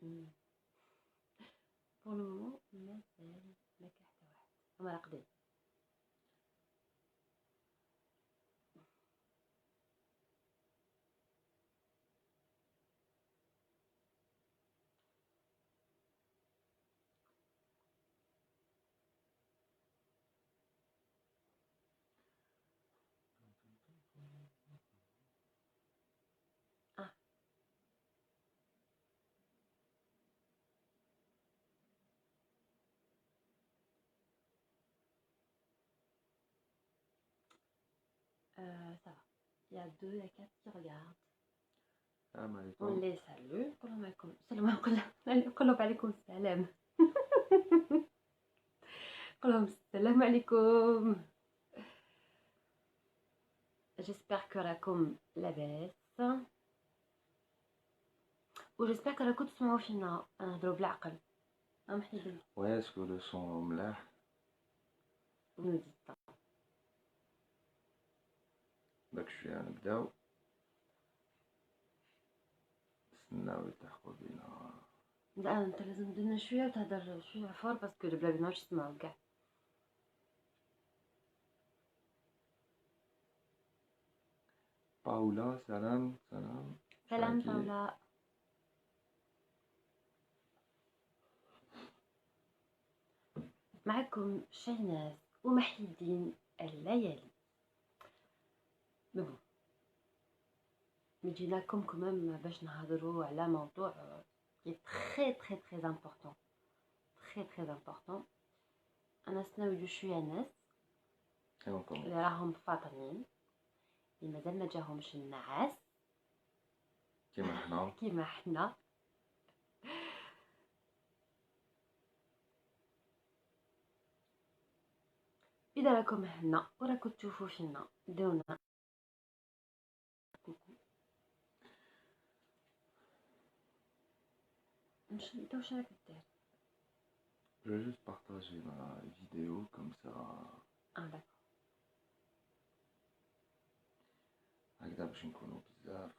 بور لو مومون مازال ما كاين حتى واحد هما راقدين. اه ça va. Il y a 2 à 4 qui regardent. السلام On عليكم. les salue. السلام عليكم. السلام قلوب عليكم السلام. قلوب السلام عليكم. J'espère que راكم لاباس و j'espère que راكم تسمعوا فينا نهضروا بالعقل. محيدين Ouais, est-ce que le son ملاح؟ ونزيد. داك شوية نبداو نستناو يلتحقوا بينا. لا انت لازم تدنا شويه وتهضر شويه فور باسكو البلاد ما يسمعوا كاع. باولا سلام سلام. سلام شاكي. طاولة. معكم شيناز ومحي الدين الليالي. بون جينا لكم كمان باش نهضروا على موضوع كي تري تري تري امبورطون تري تري امبورطون. انا سناويو شويه ناس اللي راهم فاطمين اللي مازال ما جاهمش النعاس كيما حنا. اذا راكم هنا وراكم تشوفوا فينا ديرونا كوكو. انت واش راك دير؟ Je vais juste partager ma vidéo comme ça. d'accord. هكذا باش نكونوا بزاف.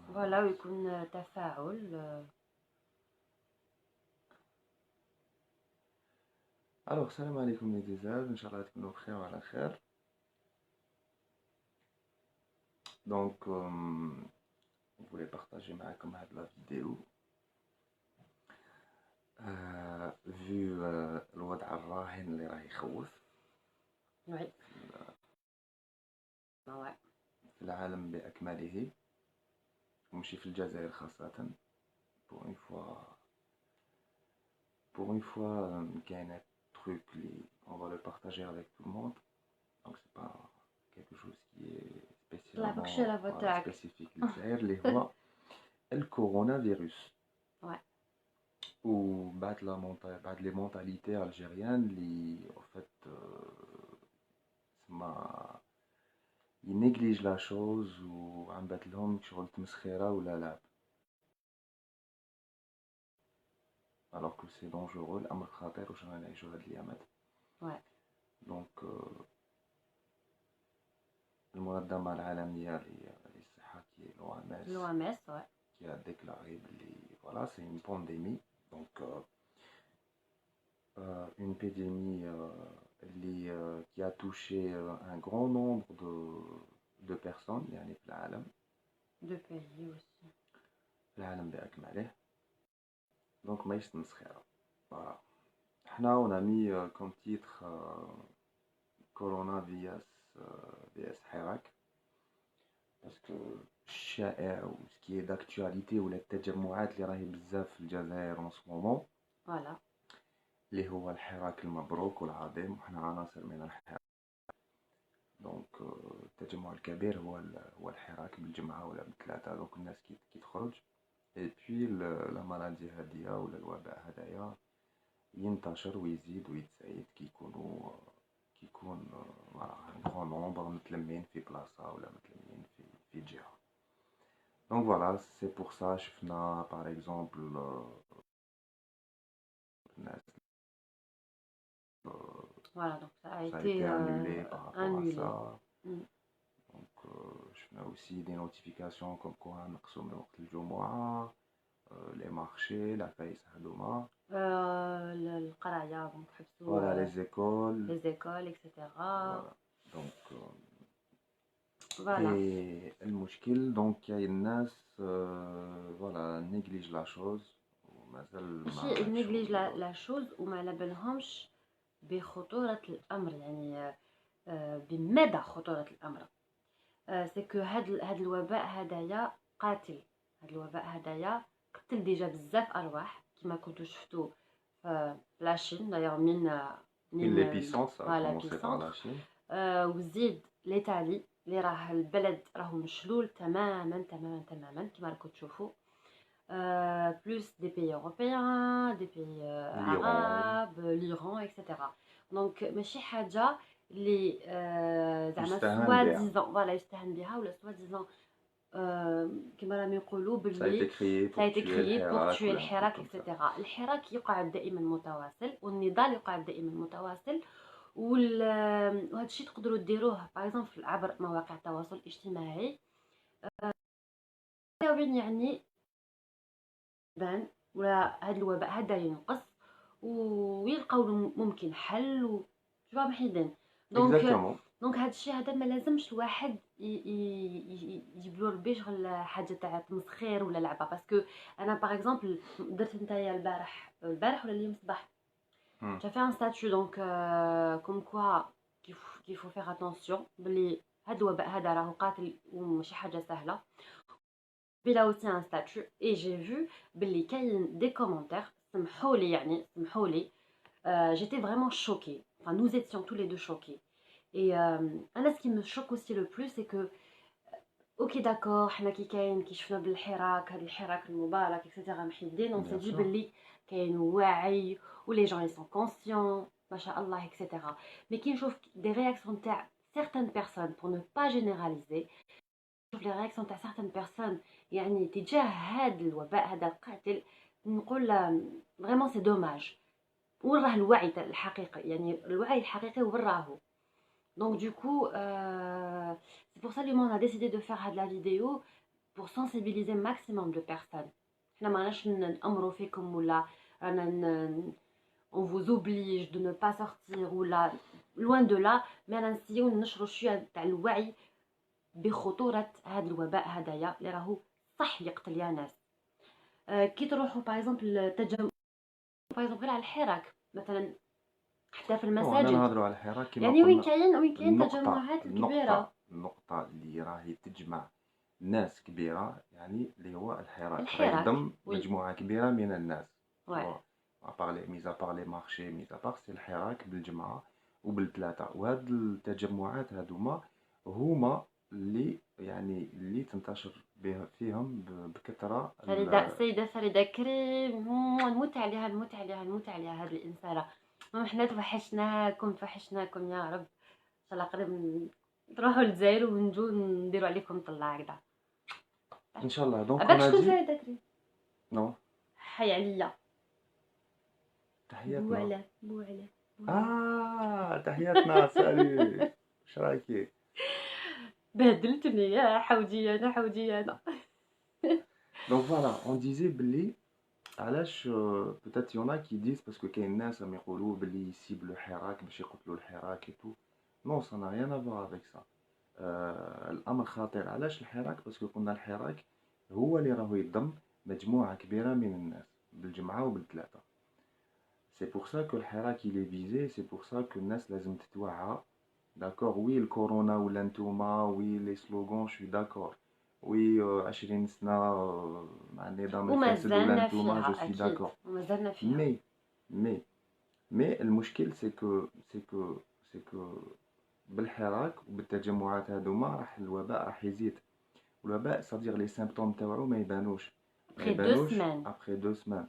فوالا ويكون تفاعل. الوغ السلام عليكم لي ديزاج، ان شاء الله تكونوا بخير وعلى خير. دونك on voulait partager معكم هاد لا فيديو vu الوضع الراهن اللي راه يخوف وي في العالم بأكمله ومشي في الجزائر خاصة. pour une fois كاين truc اللي on va le partager avec tout le monde, donc c'est pas quelque chose qui est spécialement spécifique للجزائر اللي هو الكورونا فيروس. وبعد les mentalités algériennes اللي en fait سما ينيجليج لا شوز وعم بات لهم شغل تمسخيره ولا لعب alors que c'est dangereux. الامر خطير واش رانا نعيشو هاد الايامات. دونك المنظمه العالميه للصحه كي l'OMS qui a déclaré بلي voilà c'est une pandémie, donc une épidémie qui a touché un grand nombre de personnes يعني في العالم. de pays aussi. العالم بأكمله. donc ماهيش تمسخيرة. voilà. حنا on a mis comme titre Corona vs حراك باسكو الشائع و سكي داكتواليتي ولا التجمعات اللي راهي بزاف في الجزائر en ce moment فوالا اللي هو الحراك المبروك والعظيم، وحنا عناصر من الحراك. دونك التجمع الكبير هو الحراك بالجمعة ولا بالثلاثة. دونك الناس كي تخرج اي بوي لا مالادي هادية ولا الوباء هدايا ينتشر ويزيد ويتزايد كي يكون ان غران نومبر متلمين في بلاصة ولا متلمين في جهة. دونك فوالا سي بور سا شفنا باغ اكزومبل الناس voilà donc ça a été annulé par rapport à ça. donc شفنا aussi des notifications comme quoi نقصوا من وقت الجمعة. les marchés, la faïs هذوما. القرايه دونك حبسوا Voilà, les écoles. les écoles etc. Voilà. Donc, Voilà. et المشكل donc كاين الناس voilà néglige la chose ومازال ما ماشي عادش نيجليج لا شوز وما على بالهمش بخطورة الأمر يعني بمدى خطورة الأمر. سي كو هاد الوباء هدايا قاتل. هاد الوباء هدايا قتل ديجا بزاف أرواح كما كنتو شفتو في لاشين دايوغ من ليبيسونس كومونسي par la Chine. وزيد ليتالي اللي راه البلد راهو مشلول تماما تماما تماما كما راكم تشوفوا. plus des pays européens, des pays arabes, l'Iran, etc. Donc ماشي حاجة اللي زعما soi-disant voilà يستهان بها ولا soi-disant كما راهم يقولوا باللي ça a été créé pour tuer الحراك etc. الحراك يقعد دائما متواصل والنضال يقعد دائما متواصل وهذا الشيء تقدروا ديروه باغ عبر مواقع التواصل الاجتماعي يعني ولا هذا الوباء هذا ينقص ويلقاو ممكن حل شباب محيدين دونك هذا الشيء هذا ما لازمش الواحد يجيب له ربي شغل حاجه تاع تمسخير ولا لعبه باسكو انا باغ اكزومبل درت نتايا البارح ولا اليوم صباح جا في ان ستاتيو دونك كوم كوا كيفو فيغ اتونسيون بلي هذا الوباء هذا راهو قاتل وماشي حاجه سهله. Il a aussi un statut et j'ai vu باللي كاين des commentaires سمحولي يعني سمحولي j'étais vraiment choquée, enfin nous étions tous les deux choqués et انا ce qui me choque aussi le plus c'est que ok d'accord حنا كي كاين كي شفنا بالحراك هذا الحراك المبارك etc محيدين on s'est dit باللي كاين وعي و les gens ils sont conscients ما شاء الله etc mais كي نشوف des réactions تاع certaines personnes pour ne pas généraliser شوف لي رياكسيون تاع certaines personnes يعني تجاه هذا الوباء هذا القاتل نقول فريمون سي دوماج وين راه الوعي الحقيقي يعني الوعي الحقيقي وين راهو دونك دوكو سي بور سا لي مون ا ديسيدي دو فير هاد لا فيديو بور سنسيبيليزي ماكسيموم دو بيرسون حنا ماناش نامروا فيكم ولا رانا on vous oblige de ne pas sortir ولا loin de là mais رانا نسيو ننشروا شويه تاع الوعي بخطورة هذا الوباء هدايا اللي راهو صح يقتل يا ناس. كي تروحوا باغ اكزومبل التجمع باغ اكزومبل غير على الحراك مثلا حتى في المساجد نهضروا على الحراك يعني وين كاين تجمعات كبيرة النقطة اللي راهي تجمع ناس كبيرة يعني اللي هو الحراك يضم مجموعة كبيرة من الناس ميزا باغ لي مارشي ميزا باغ سي الحراك بالجمعة وبالثلاثة وهاد التجمعات هادوما هما اللي تنتشر فيهم بكثرة. السيدة فريدة كريم نموت عليها هاد الإنسانة حنا توحشناكم يا رب إن شاء الله قريب تروحوا للجزائر ونجو نديروا عليكم طلع هكذا إن شاء الله. دونك باش شكون فريدة كريم؟ نو حي عليا تحياتنا بوعلة تحياتنا سالي واش رايكي بهدلتني يا حوجي انا donc voilà on disait بلي علاش peut-être y en a qui disent parce que كاين ناس راهم يقولوا بلي يسيبلوا الحراك باش يقتلوا الحراك et tout non ça n'a rien à voir avec ça. الامر خطير. علاش الحراك؟ باسكو قلنا الحراك هو اللي راهو يضم مجموعه كبيره من الناس بالجمعه وبالثلاثه. c'est pour ça que الحراك il est visé, c'est pour ça que الناس لازم تتوعى. D'accord, oui, le corona ou l'entouma, oui, les slogans, je suis d'accord. Oui, 20 سنة معني دام الفاسد والانتوما, je suis d'accord. Mais المشكل c'est que بالحراك وبالتجمعات هذوما راح الوباء راح يزيد. والوباء صدير لي سيمبتوم تاعو ما يبانوش après 2 semaines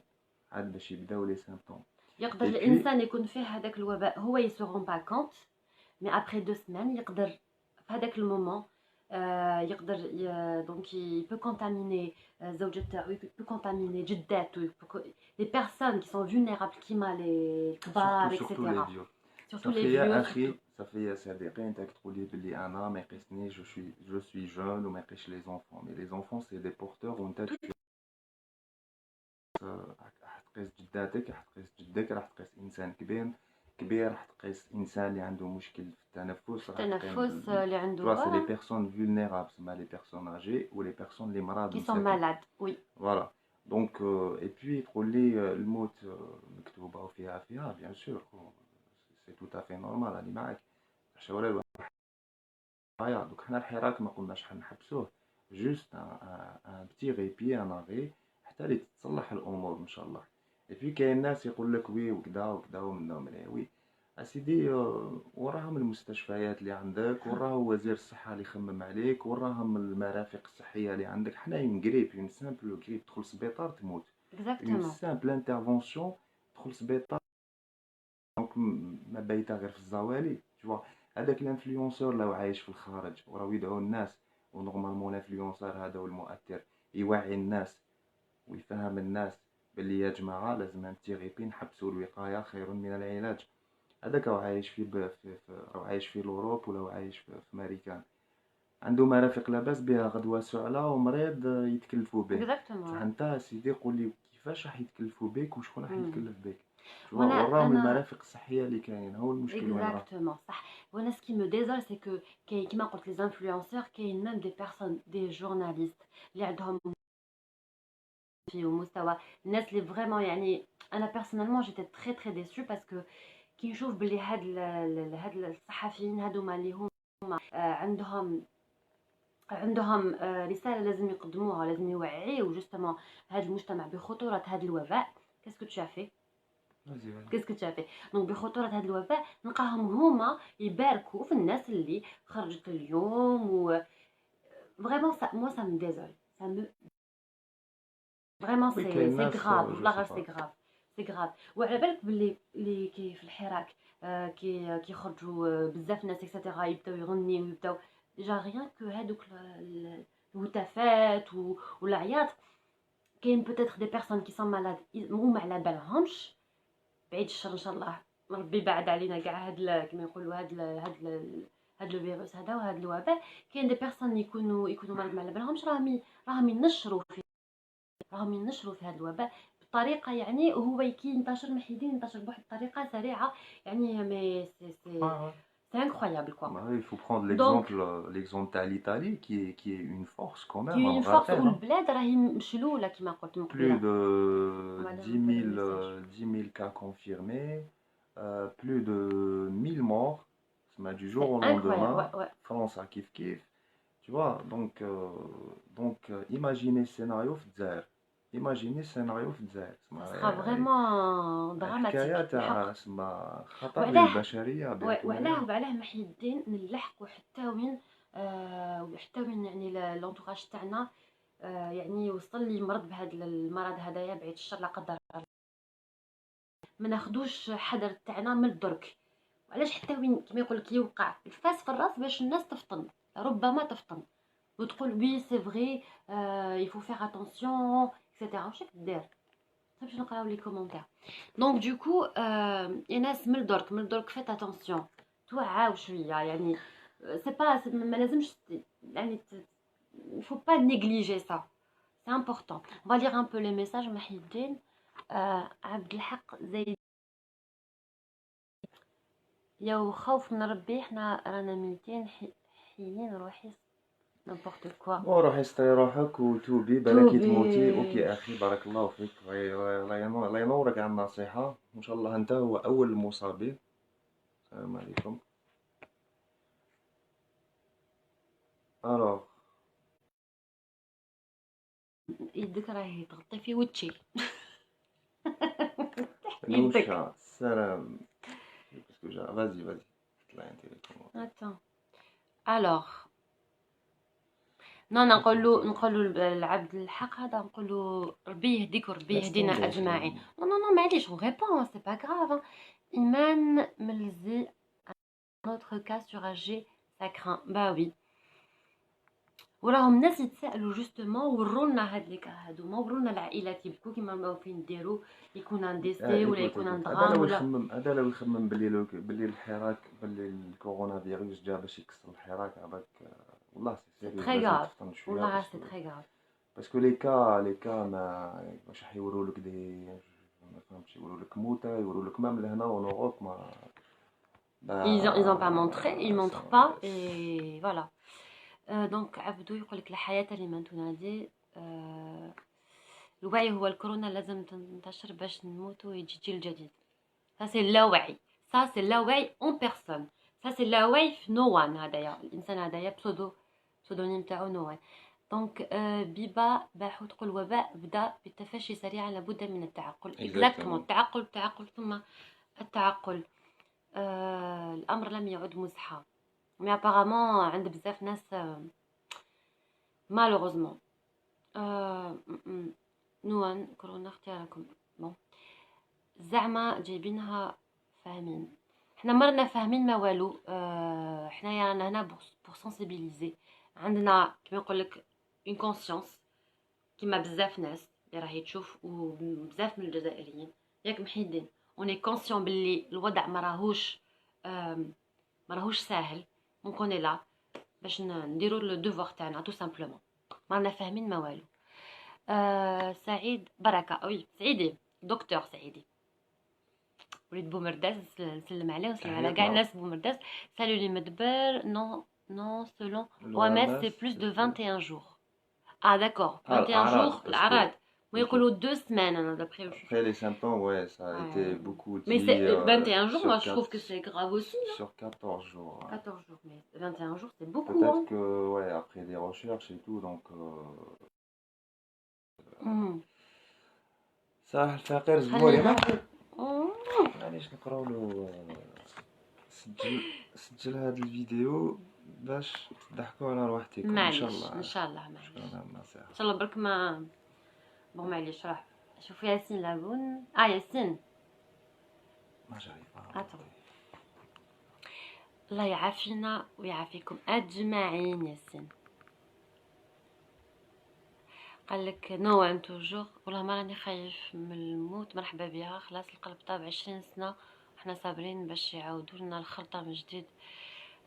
عاد باش يبداو لي سيمبتوم. يقدر الانسان يكون فيه هذاك الوباء هو يسوغون با كونت mais après 2 semaines يقدر في هذاك المومون يقدر donc il peut contaminer زوجة تاعو, il peut contaminer جداته, les personnes qui sont vulnérables كيما les كبار etc. surtout les vieux. اخي صافي يا صديقي انت تقولي بلي انا ما يقيسني je suis jeune وما يقيش les enfants mais les enfants c'est des porteurs وانت تقيس جداتك، راح تقيس جدك، راح تقيس انسان كبير، راح تقيس انسان اللي عنده مشكل في التنفس، راح التنفس اللي عنده سي لي بيرسون فولنيرابل، تسمى لي بيرسون اجي و لي بيرسون اللي مرض qui sont malades oui فوالا. دونك اي بوي تقول لي الموت مكتوبه وفيها بيان سور سي تو افي نورمال، راني معاك، حاشا ولا دوك حنا الحراك ما قلناش حنحبسوه، جوست ان بتي ريبي ان اري حتى لي تتصلح الامور ان شاء الله. اي بي كاين ناس يقول لك وي وكذا وكذا ومنهم وي اسيدي، وراهم المستشفيات اللي عندك، وراه وزير الصحه اللي يخمم عليك، وراهم المرافق الصحيه اللي عندك. حنا اون غريب، اون سامبل غريب تدخل سبيطار تموت، اون سامبل انترفونسيون تدخل سبيطار، دونك ما بايته غير في الزوالي. تشوف هذاك الانفلونسور لو عايش في الخارج وراه يدعو الناس، ونورمالمون الانفلونسور هذا والمؤثر يوعي الناس ويفهم الناس باللي يا جماعه لازم نتيغيبي نحبسوا الوقايه خير من العلاج. هذاك راه عايش راه عايش في الاوروب ولا عايش في امريكان، عنده مرافق لاباس بها، غدوه سعلى ومريض يتكلفوا به. بصح انت سيدي قول لي كيفاش راح يتكلفوا بك وشكون راح يتكلف بك؟ وراهم المرافق الصحيه اللي كاين، هو المشكل وين راه. صح. وانا سكي مو ديزول سي كو كاين كيما قلت لي زانفلونسور، كاين ميم دي بيرسون دي جورناليست اللي عندهم في مستوى الناس اللي فريمون يعني انا بيرسونيلمون جيتي تري تري ديسو باسكو كي نشوف بلي هاد الصحفيين هادوما اللي هما عندهم رساله لازم يقدموها، لازم يوعيو جوستومون هاد المجتمع بخطوره هاد الوباء. كاسكو تشافي كاسكو تشافي دونك بخطوره هاد الوباء، نلقاهم هما يباركوا في الناس اللي خرجت اليوم و فريمون موا سا مي ديزول سا مو فريمون سي غراف والله غير سي غراف. وعلى بالك بلي اللي كي في الحراك كي يخرجوا بزاف ناس اكسيتيرا يبداو يغنيو ويبداو ديجا غيان كو هادوك الهتافات والعياط. كاين بوتيتر دي بيرسون كي سون مالاد هما على بالهمش، بعيد الشر ان شاء الله ربي بعد علينا كاع هاد كما يقولوا هاد لو فيروس هذا وهاد الوباء. كاين دي بيرسون يكونوا مرض ما على بالهمش، راهم ينشروا في هذا الوباء بطريقه يعني هو كي ينتشر محيدين ينتشر بواحد الطريقه سريعه يعني مي c'est incroyable quoi. Il faut prendre l'exemple تاع l'Italie qui est une force quand même. Qui est une force والبلاد راهي مشلوله كما قلت من قبيله. Plus de 10 000 cas confirmés, plus de 1000 morts, du jour au lendemain. France a kiff. Tu vois, donc imaginez le scénario في الجزائر. Imaginez scénario في الجزائر. Ce sera vraiment dramatique. حكاية تاع خطر للبشرية. وعلاه محي الدين نلحقوا حتى وين يعني لونطوراج تاعنا يعني يوصل لي مرض بهذا المرض هذايا، بعيد الشر لا قدر الله. ما ناخذوش حذر تاعنا من الدرك. وعلاش حتى وين كما يقول لك يوقع الفاس في الراس باش الناس تفطن، ربما تفطن وتقول وي سي فري يفو فيغ اتونسيون اكسيتيرا. واش راك دير؟ باش نقراو لي كومونتير. دونك دوكو يا ناس من الدرك فيت اتونسيون، توعاو شويه يعني سي با ما لازمش يعني il faut pas négliger ça, c'est important. On va lire un peu les messages. محي الدين عبد الحق زيد، يا خوف من ربي حنا رانا ميتين حيين روحي نيمبورط كوا. روحي استري روحك وتوبي بالك تموتي. اوكي اخي بارك الله فيك، الله ينورك على النصيحه. ان شاء الله انت هو اول المصابين. السلام عليكم. الوغ يدك راهي تغطي في وجهي. نوشا السلام. Vas-y طلع انت لكم. Attends. Alors نقولوا العبد الحق هذا، نقولوا ربي يهديك وربي يهدينا اجمعين. نو معليش on répond c'est pas grave. إيمان ملزي notre cas sur AG ça craint. bah oui. وراهم ناس يتسائلوا جوستومون ورونا هاد لي كا هادوما، ورونا العائلات يبكوا كيما ما فين نديروا، يكون ان ديسي ولا يكون ان درام ولا هذا لو يخمم باللي الحراك باللي الكورونا فيروس جا باش يكسر الحراك عباك. والله سي تري غاف، والله سي تري غاف باسكو لي كا ما واش راح يوروا لك دي فهمتي يقولوا لك موتة يقولوا لك même لهنا en Europe ما ils ont pas montré, ils montrent pas et voilà. دونك عبدو يقول لك الحياة لمن تنادي. الوعي هو الكورونا لازم تنتشر باش نموتوا ويجي جيل جديد. ça c'est اللاوعي، ça c'est اللاوعي en personne، ça c'est اللاوعي في نوان. هذايا الانسان هذايا بسودونيم تاعو نوان. دونك بيبا باحو تقول الوباء بدا بالتفشي سريعا لابد من التعقل. اكزاكتومون التعقل ثم التعقل. الامر لم يعد مزحه مي ابارامون عند بزاف ناس مالوغوزمون. نوان كورونا اختياركم بون زعما جايبينها فاهمين. حنا مرنا فاهمين ما والو. حنايا رانا هنا بور سونسيبيليزي. عندنا كيما نقول لك اون كونسيونس كيما بزاف ناس اللي راهي تشوف وبزاف من الجزائريين ياك محيدين. اوني كونسيون باللي الوضع ما راهوش ساهل. دونك اوني لا باش نديرو لو دوفوار تاعنا تو سامبلومون. رانا فاهمين ما والو. سعيد بركه وي سعيدي دكتور سعيدي وليد بومرداس نسلم عليه ونسلم على كاع الناس بومرداس. سالو لي مدبر non selon OMS c'est plus de 21 jours. Ah d'accord, 21 jours الأعراض ويقولوا 2 semaines أنا d'après. Après les symptômes, ouais, ça a été beaucoup dit. Mais c'est 21 jours, moi je trouve que c'est grave aussi. Sur 14 jours. 14 jours, mais 21 jours c'est beaucoup. Peut-être que, ouais, après des recherches et tout, donc... صح الفقير زبوري معليش نقراو له سجل هاد الفيديو باش تضحكوا على روحتكم ان شاء الله. ان شاء الله معليش ان شاء الله برك ما بون معليش راح شوفوا ياسين لابون. ياسين ما جاي الله يعافينا ويعافيكم اجمعين. ياسين قال لك نوان توجور والله ما راني خايف من الموت. مرحبا بها خلاص القلب طاب 20 سنه وحنا صابرين باش يعاودوا لنا الخلطه من جديد.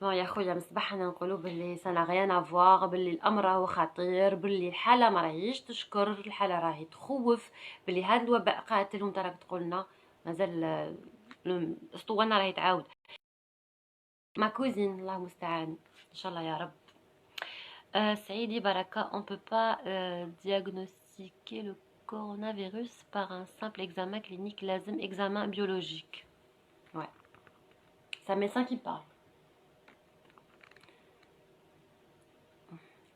بون يا خويا مصباح انا نقولوا باللي سنا غيان افواغ باللي الامر راهو خطير باللي الحاله ما راهيش تشكر الحاله راهي تخوف باللي هذا الوباء قاتل وانت راك تقولنا مازال الاسطوانه راهي تعاود. ما كوزين الله المستعان ان شاء الله يا رب. Saïdi Baraka, on ne peut pas diagnostiquer le coronavirus par un simple examen clinique, lazim examen biologique. Ouais. C'est un médecin qui parle.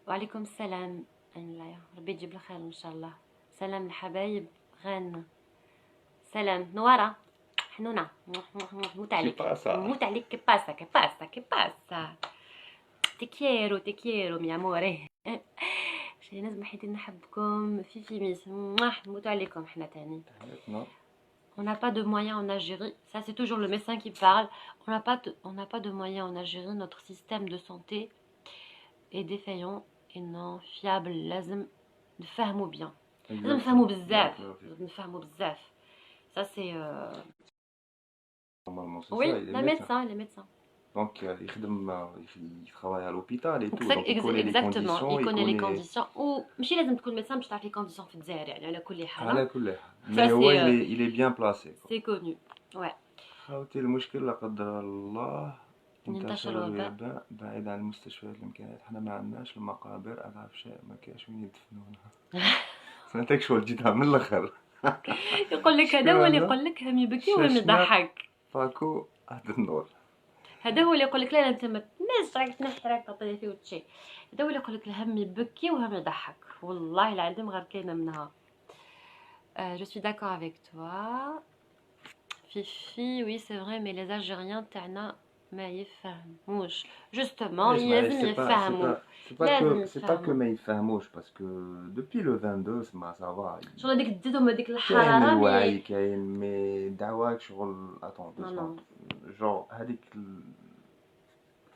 Wa alaykoum salam. Rabbi yjib l khair inshallah. Salam الحبايب غان. سلام نوارة حنونة موت عليك موت عليك. كي باسا te quiero mi amore. شي ناس محيدين نحبكم في ميس نموت عليكم حنا تاني. On n'a pas de moyens en Algérie, ça c'est toujours le médecin qui parle. On n'a pas de moyens en Algérie, notre système de santé est défaillant et non fiable. لازم نفهموا bien. لازم نفهموا بزاف. Ça c'est oui, les médecins. Donc il travaille à l'hôpital et tout. Donc il connaît les conditions. Il connaît les conditions. وماشي لازم تكون médecin باش تعرف les conditions في الجزائر يعني على كل حال. على كل حال. Mais هو il est bien placé. C'est connu. Ouais. خاوتي المشكل لا قدر الله انتشر الوباء بعيد عن المستشفيات الامكانيات. حنا ما عندناش المقابر اضعف شيء ما كاينش وين يدفنونا. سمعتك شغل جيتها من الاخر. يقول لك هذا هو اللي يقول لك هم يبكي وهم يضحك. فاكو هذا النور. هذا هو اللي يقول لك لا انت ما تناش راك تنحي راك تطيح فيه وتشي. هذا هو اللي يقول لك الهم يبكي وهم يضحك. والله العظيم غير كلمه منها. Je suis d'accord avec toi. Fifi, oui c'est vrai mais les Algériens تاعنا ما يفهموش. Justement لازم يفهموا. C'est pas que ما يفهموش parce que depuis le 22 ça va. شغل هذيك تزيدهم هذيك الحراره. كاين الوعي كاين مي دعواك شغل attends genre هذيك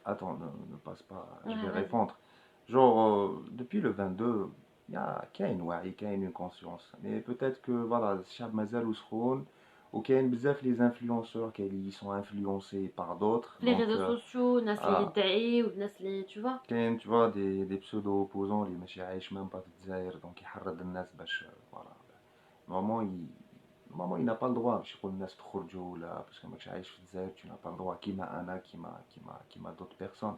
attends ne passe pas je vais répondre genre depuis le 22 il y a كاين وعي كاين une conscience mais peut-être que voilà الشعب مازال وسخون وكاين بزاف لي انفلونسور كاين اللي sont influencés par d'autres les réseaux sociaux الناس اللي يدعي والناس اللي tu vois كاين tu vois des pseudo opposants اللي ماشي عايش même pas في الجزائر دونك يحرض الناس باش voilà normalement normalement il n'a pas le droit باش يقول الناس تخرجوا ولا باسكو ماكش عايش في الجزائر tu n'as pas le droit كيما انا كيما دوت بيرسون.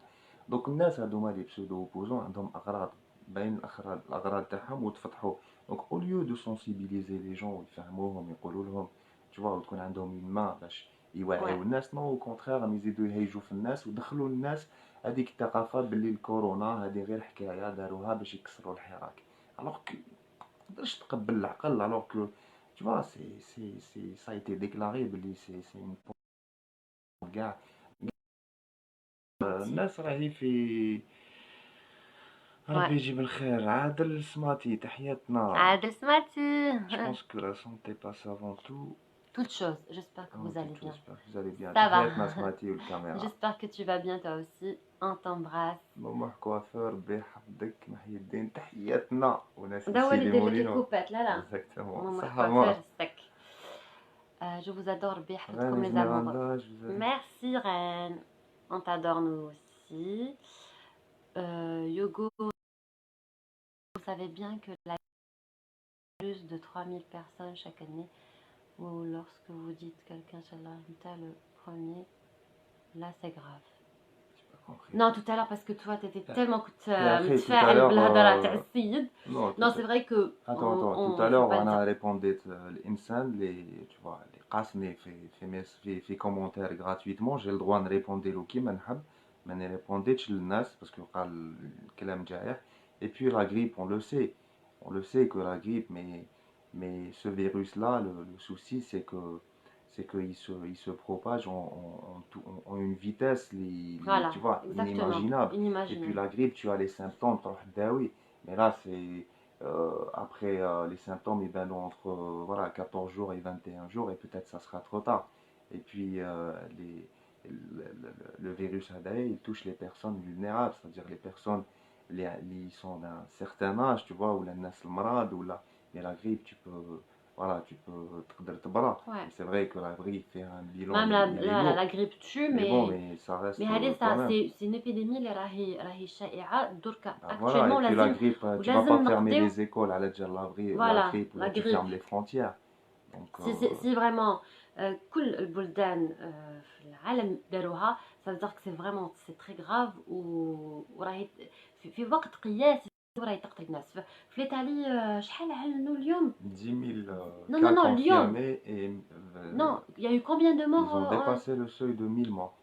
دونك الناس هذوما لي بسودو اوبوزون عندهم اغراض باين الاغراض تاعهم وتفتحوا. دونك او ليو دو سونسيبيليزي لي جون ويفهموهم يقولوا لهم تشوا وتكون عندهم اون مان باش يوعيو الناس، نو او كونترير راهم يزيدوا يهيجوا في الناس ودخلوا الناس هذيك الثقافه باللي الكورونا هذه غير حكايه داروها باش يكسروا الحراك. الوغ تقدرش تقبل العقل الوغ كو tu vois ça a été déclaré باللي c'est une كاع الناس راهي في ربي يجيب الخير. عادل سماتي تحياتنا. عادل سماتي. Je pense que la santé passe avant tout. Toute chose. J'espère que vous allez bien. J'espère que vous allez bien. Ça va. تحياتنا سماتي والكاميرا. J'espère que tu vas bien toi aussi. On t'embrasse. ماما كوافير ربي يحفظك محي الدين تحياتنا وناس داول سيدي يدير لك مولينو. الكوبات لا لا. Exactement. ماما صحة كوافير ستك. Je vous adore ربي يحفظكم les amoureux. Merci Reine. On t'adore nous aussi. Yogo, vous savez bien que la plus de 3000 personnes chaque année, ou lorsque vous dites quelqu'un Shalarita le premier, là c'est grave. Non, tout à l'heure parce que toi t'étais tellement متفاعل بالهضره تاع السيد. Non, c'est vrai que tout à l'heure on a répondu l'insan les tu vois les قاسني في commentaire gratuitement, j'ai le droit de répondre له كيما نحب. ما ريبونديتش للناس باسكو قال الكلام جايح. Et puis la grippe on le sait que la grippe mais ce virus là le souci c'est que il se propage en une vitesse voilà, tu vois inimaginable. Et puis la grippe tu as les symptômes mais là c'est après les symptômes ils viennent entre voilà 14 jours et 21 jours et peut-être ça sera trop tard. Et puis le virus il touche les personnes vulnérables, c'est-à-dire les personnes qui sont d'un certain âge, tu vois, ou la nas malade ou la mais la grippe tu peux voilà tu peux تقدر تبرا. C'est vrai que la grippe fait un bilan même la grippe tue mais bon mais ça reste mais allez ça c'est une épidémie اللي راهي شائعه دركا actuellement لازم la grippe tu vas pas fermer les écoles على جال la grippe ou tu fermes les frontières. Donc si vraiment كل البلدان في العالم داروها ça veut dire que c'est vraiment c'est très grave وراهي في وقت قياسي راهي تقتل الناس. في ايطالي شحال علنوا اليوم 10 000 cas confirmés et non il y a eu combien de morts? Ils ont dépassé le seuil de 1000 morts.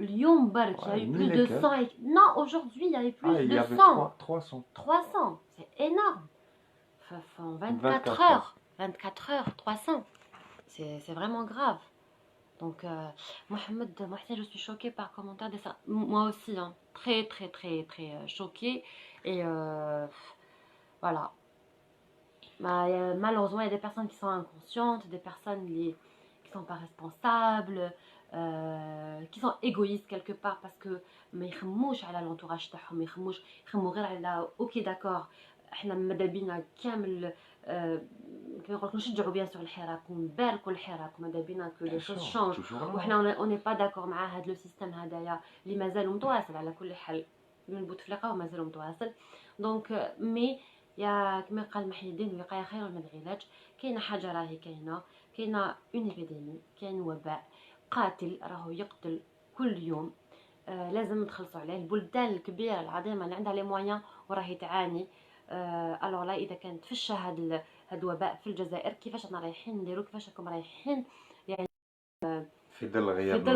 اليوم برك il y a eu plus de 100 non aujourd'hui il y a eu plus de 300 c'est énorme. En 24 heures 300 c'est vraiment grave. Donc Mohamed Mohsen, je suis choquée par le commentaire de ça. Moi aussi hein, très très très très choquée et voilà. Malheureusement il y a des personnes qui sont inconscientes, des personnes qui sont pas responsables, qui sont égoïstes quelque part parce que ما يخموش على l'entourage تاعهم، ما يخموا غير على اوكي داكور احنا ماذا بينا كامل كما نقولك نشجعوا بيان سور الحراك ونباركوا الحراك وماذا بينا كو لي شوز شونج وحنا اوني با داكور مع هذا لو سيستيم هذايا اللي مازال متواصل على كل حال من بوتفليقه ومازال متواصل. دونك مي يا كما قال محي الدين الوقايه خير من العلاج. كاينه حاجه راهي كاينه اون ايبيديمي، كاين وباء قاتل راهو يقتل كل يوم. لازم نتخلصوا عليه. البلدان الكبيره العظيمه اللي عندها لي مويان وراهي تعاني الوغ لا اذا كانت تفشى هذا الوباء في الجزائر كيفاش رانا رايحين نديروا، كيفاش راكم رايحين يعني في ظل غياب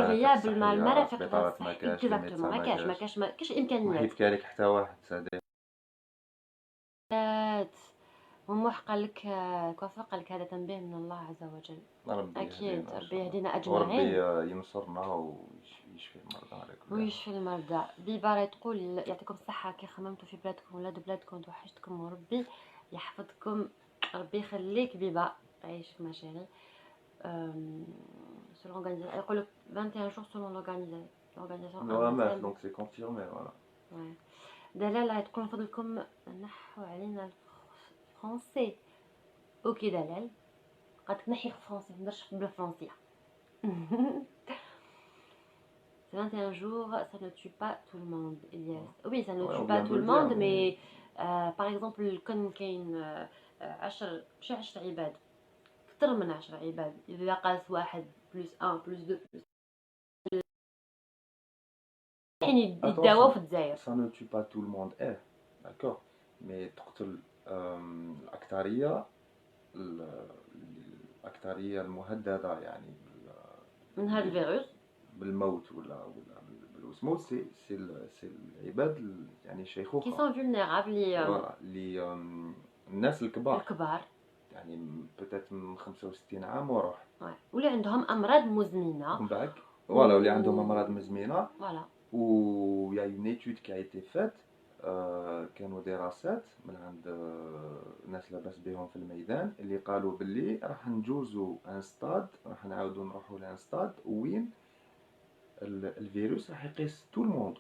المرافق الصحيه ما كاش امكانيات. كيف كارك حتى واحد صديق وموح قال لك كوفا قال لك هذا تنبيه من الله عز وجل. اكيد ربي يهدينا اجمعين وربي ينصرنا ويشفي المرضى عليكم ويشفي المرضى. بيبارة تقول يعطيكم الصحة كي خممتوا في بلادكم ولاد بلادكم توحشتكم وربي يحفظكم. ربي يخليك بيبا عيشك ما شيري. يقول لك 21 jours selon l'organisation. donc c'est confirmé voilà. دلال تقول من فضلكم نحوا علينا الفرنسي. اوكي دلال قد نحي الفرنسي ما نديرش بالفرنسيه. 21 jours, ça ne tue pas tout le monde. Yes. Oui, ça ne tue pas tout le monde, mais par exemple, كان كاين 10 عباد أكثر من 10 عباد. إذا قاس 1 + 1 + 2 يعني يداووا في الجزائر. ça ne tue pas tout le monde d'accord mais تقتل الأكثرية المهددة يعني من هذا الفيروس بالموت ولا بالوسموت سي العباد يعني شيخوخة qui sont vulnérables اللي الناس الكبار يعني بتات من 65 عام وروح واللي عندهم امراض مزمنه من بعد واللي عندهم امراض مزمنه فوالا و يا اون ايتود كي ايتي فات كانوا دراسات من عند ناس لاباس بهم في الميدان اللي قالوا باللي راح نجوزوا ان ستاد راح نعاودوا نروحوا لان ستاد وين الفيروس راح يقيس تو الموند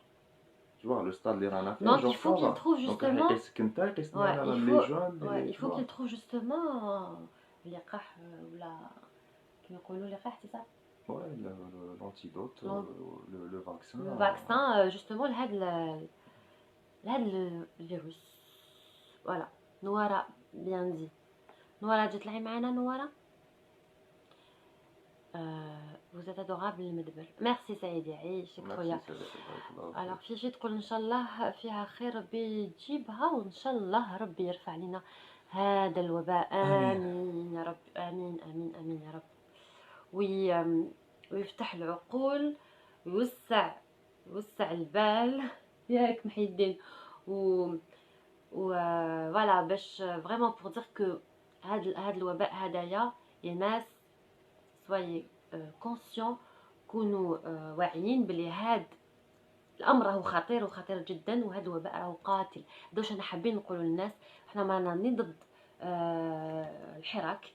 tu vois le stade اللي رانا فيه donc il faut qu'il trouve justement يقيسك انت يقيسني انا لي جون il faut qu'il trouve justement اللقاح ولا كيما يقولوا لقاح تي صح ouais l'antidote le vaccin le vaccin justement لهذا الفيروس voilà نوارا bien dit نوارا جات تلعب معنا نوارا vous êtes adorable المدبر ميرسي سعيد يعيشك خويا alors في شي تقول ان شاء الله فيها خير ربي يجيبها وان شاء الله ربي يرفع لنا هذا الوباء امين يا رب امين امين امين يا رب ويفتح العقول ويوسع البال ياك محي الدين و فوالا باش فريمون بور دير كو هذا الوباء هدايا يا ناس سواي كونسيون كونوا واعيين بلي هاد الامر راهو خطير وخطير جدا وهذا الوباء راهو قاتل. دوش انا حابين نقولوا للناس احنا ما راني ضد الحراك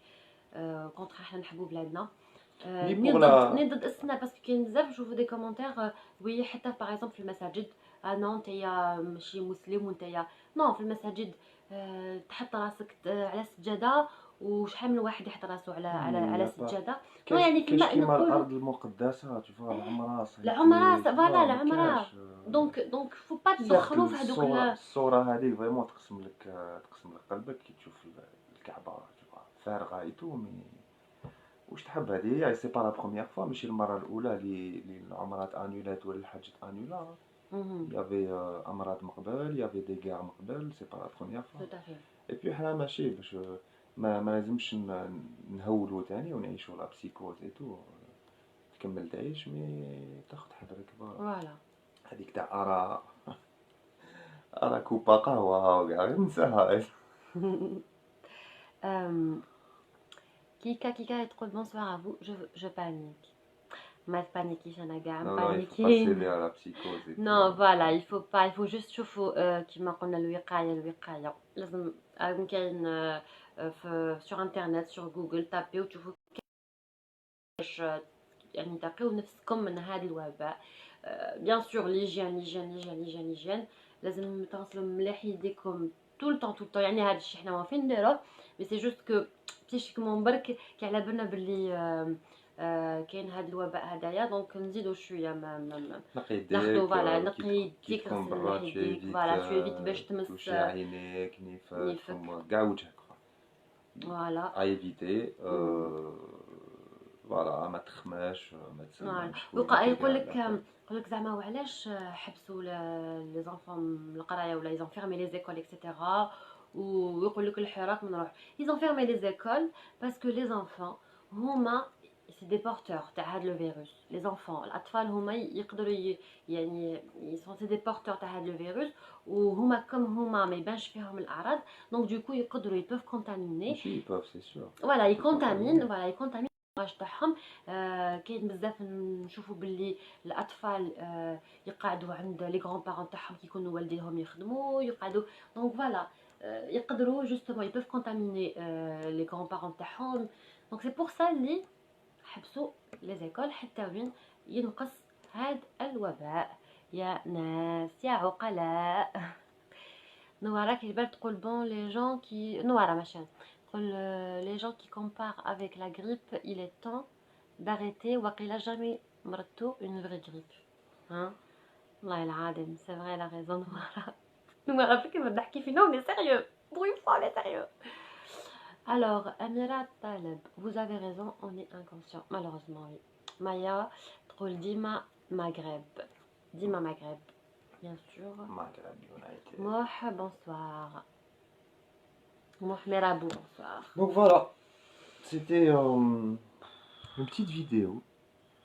كونطخ احنا نحبوا بلادنا ني ضد السنه باسكو كاين بزاف نشوفوا دي كومونتير وي حتى باغ اكزومبل في المساجد نو نتايا ماشي مسلم ونتايا نو في المساجد تحط راسك على السجاده وشحال من واحد يحط راسو على السجاده يعني كيما الارض المقدسه تشوف العمره فوالا العمره دونك فو با تدخلوا في هذوك الصوره هذه فريمون تقسم لك قلبك كي تشوف الكعبه تشوفها فارغه ايتو مي واش تحب هذه سي با لا بروميير فوا ماشي المره الاولى اللي العمرات انولات ولا الحج انولا يافي امراض مقبل يافي دي غير مقبل سي با لا بروميير فوا اي بي حنا ماشي باش ما لازمش نهولوا ثاني ونعيشوا لا بسيكوز ايتو تكمل تعيش مي تاخذ حذرك فوالا هذيك تاع ارا كوبا قهوه وكاع نساها كيكا تقول بونسوار افو جو بانيك ما تبانيكيش انا كاع بانيكي نو فوالا il faut juste شوفوا كيما قلنا الوقايه لازم كاين sur انترنت sur جوجل تابيو تشوفوا كيفاش يعني تقيو نفسكم من هذا الوباء بيان سور ليجيان لازم تغسلوا مليح يديكم طول الطون يعني هذا الشيء حنا واقفين نديروه مي سي جوست كو بسيشيكمون برك كي على بالنا باللي كاين هذا الوباء هدايا دونك نزيدو شويه ناخذوا فوالا نقي يديك غسل يديك فوالا شويه فيت باش تمس عينيك نيفك كاع وجهك فوالا ايفيتي فوالا ما تخماش ما تسمعش يقول لك زعما وعلاش حبسوا لي زونفون القرايه ولا ايزون فيرمي لي زيكول اكسيتيرا ويقول لك الحراك من روح ايزون فيرمي لي زيكول باسكو لي زونفون هما سي دي بورتور تاع هذا لو فيروس لي زونفون الاطفال هما يقدروا يعني يسون سي دي بورتور تاع هذا لو فيروس وهما هما ما يبانش فيهم الاعراض دونك دوكو يقدروا يبوف كونتاميني ماشي يبوف سي سور فوالا يكونتامين تاعهم كاين بزاف نشوفوا باللي الاطفال يقعدوا عند لي غران بارون تاعهم كيكونوا والديهم يخدموا يقعدوا دونك فوالا يقدروا جوستومون يبوف كونتاميني لي غران بارون تاعهم دونك سي بور سا لي حبسوا لي زيكول حتى وين ينقص هذا الوباء يا ناس يا عقلاء نوارا كيبان تقول بون لي جون كي نوارا ماشي les gens qui comparent avec la grippe, il est temps d'arrêter وقيلا jamais مرضتو une vraie grippe hein والله العظيم c'est vrai la raison نوارا فيك ما تحكي فينا وني سيريو بوي فوا لي سيريو Alors, Amira Taleb, vous avez raison, on est inconscient, malheureusement, oui. Maya, تقول ديما Maghreb. Dima Maghreb, bien sûr. Maghreb United. Moh, bonsoir. Moh Merabou, bonsoir. Donc voilà, c'était une petite vidéo.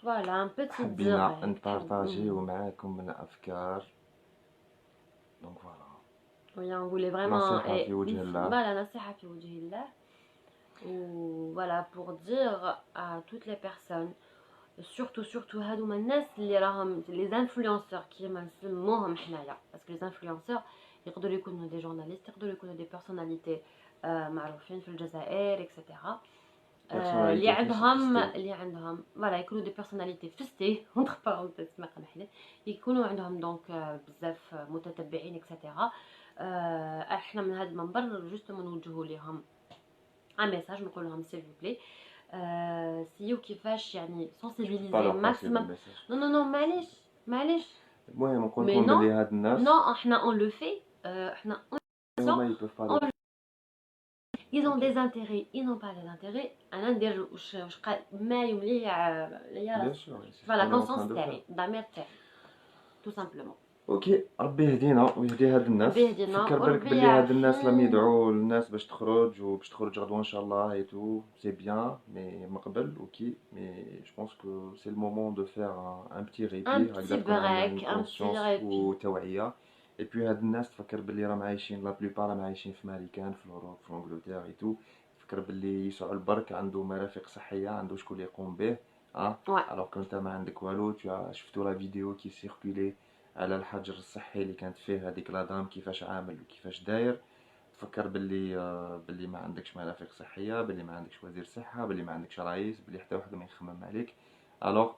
Voilà, un petit حبينا direct. نبارطاجيو معاكم من الأفكار. Donc voilà. Oui, on voulait vraiment... نصيحة في وجه الله. Voilà, nasiha fi wajhillah. Ou voilà, pour dire à toutes les personnes, surtout هادو الناس اللي راهم les influenceurs كيما نسموهم حنايا، parce que les influenceurs يقدروا يكونوا des journalistes، يقدروا يكونوا des personnalités معروفين في الجزائر etc. اللي عندهم voilà يكونوا des personnalités فستي entre parenthèses ما قمحنا، يكونوا عندهم دونك بزاف متتبعين etc. احنا من هذا المنبر جوستومون نوجهوا لهم ان ميساج، نقول لهم سيل فو بلي سيو كيفاش يعني سونسيبيليزي ماكسيمم. نو معليش المهم نقول لكم بلي هاد الناس نو احنا اون لو في احنا ils ont des intérêts, ils n'ont pas des intérêts. انا ندير واش ما يملي ليا فوالا كونسونس تاعي الضمير تاعي tout simplement. اوكي ربي يهدينا ويهدي هاد الناس. فكر بالك بلي هاد الناس لم يدعوا الناس باش تخرج وباش تخرج غدوه ان شاء الله اي تو سي بيان مي من قبل اوكي مي جو بونس كو سي المومون دو فير ان بتي ريبي هكذا تكون عندنا كونسيونس وتوعيه. اي بي هاد الناس تفكر باللي راهم عايشين لا بلوبار راهم عايشين في ماريكان في اوروب في انجلترا اي تو. فكر باللي يسوع البرك عنده مرافق صحيه عنده شكون يقوم به الوغ كنت ما عندك والو. شفتوا لا فيديو كي سيركولي على الحجر الصحي اللي كانت فيه هذيك لادام كيفاش عامل وكيفاش داير. تفكر باللي ما عندكش مرافق صحيه، باللي ما عندكش وزير صحه، باللي ما عندكش رئيس، باللي حتى واحد ما يخمم عليك. الوغ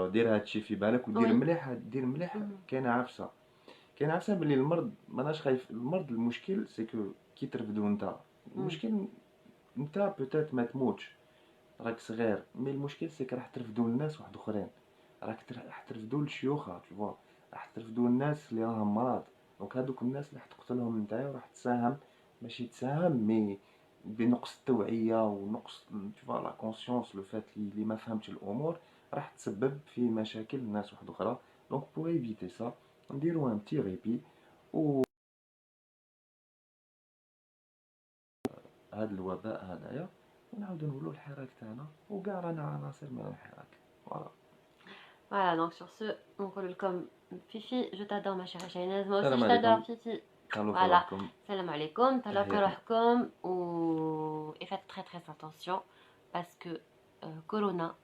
دير هادشي في بالك ودير مليح دير مليح. كاينه عفسه باللي المرض ماناش خايف. المرض المشكل سيكو كي ترفدو نتا المشكل نتا بوتيت ما تموتش راك صغير مي المشكل سيك راح ترفدو الناس واحد اخرين. راح ترفدو الشيوخه تشوفوا راح ترفدوا الناس اللي راهم مرض. دونك هذوك الناس اللي راح تقتلهم نتايا وراح تساهم ماشي تساهم مي بنقص التوعيه ونقص تشوفوا لا كونسيونس لو فات اللي ما فهمتش الامور راح تسبب في مشاكل الناس واحد اخرى. دونك بور ايفيتي سا نديرو ان بتي ريبي و هذا الوباء هذايا ونعاودو نولو الحراك تاعنا وكاع رانا عناصر من الحراك. Voilà, donc sur ce, on colle comme Fifi, je t'adore ma chère Shainaz, moi aussi je t'adore Fifi. Voilà, salam alaikum, talakarohkum, et faites très très attention parce que Corona,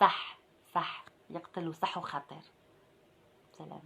صح يقتل وصح وخطير. سلام.